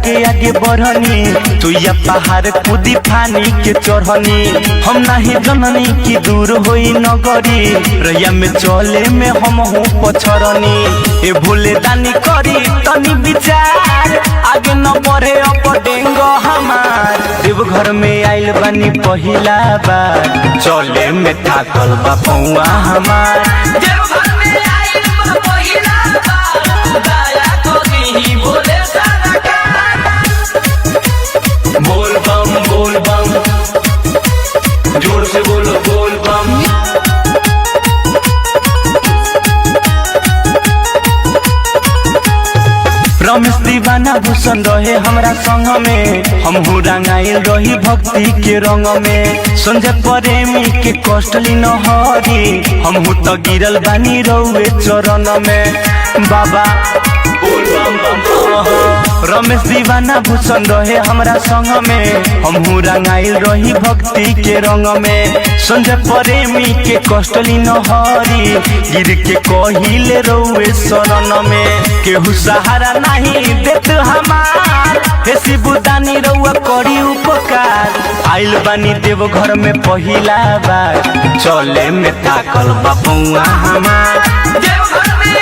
के आगे बढ़नी तू या पहाड़ कूदी फानी के चढ़नी हम नहीं जननी की दूर होई नगरी रैया में चले में हम हूँ पछरनी ए भूले दानी करी तनी विचार आगे न बढ़े अब डेंगो हमार देवघर में आइल बानी पहिला बार चले में थाकल बा पौआ हमार देवघर में आइल बा पहिला बार दया करी बोले सरकार। बोल बम जोर से बोलो बोल बम। रमेश दीवाना भूषण रहे हमरा संग में हम रंगाइल रही भक्ति के रंग में संजय प्रेमी के कष्टली न हरी हम तो गिरल बानी रउए चरण में बाबा बोल बम। रमेश दीवाना भूषण रहे हमरा संग में हम रंगाइल रही भक्ति के रंग में संजय प्रेमी के कष्टली न हरी गिर के कहिले रउए शरण में केहू सहारा नहीं देत हमार हे शिवदानी रउआ करी उपकार आइल बानी देवघर में पहिला बार चले में ताकल बा पौआ हमार देवघर में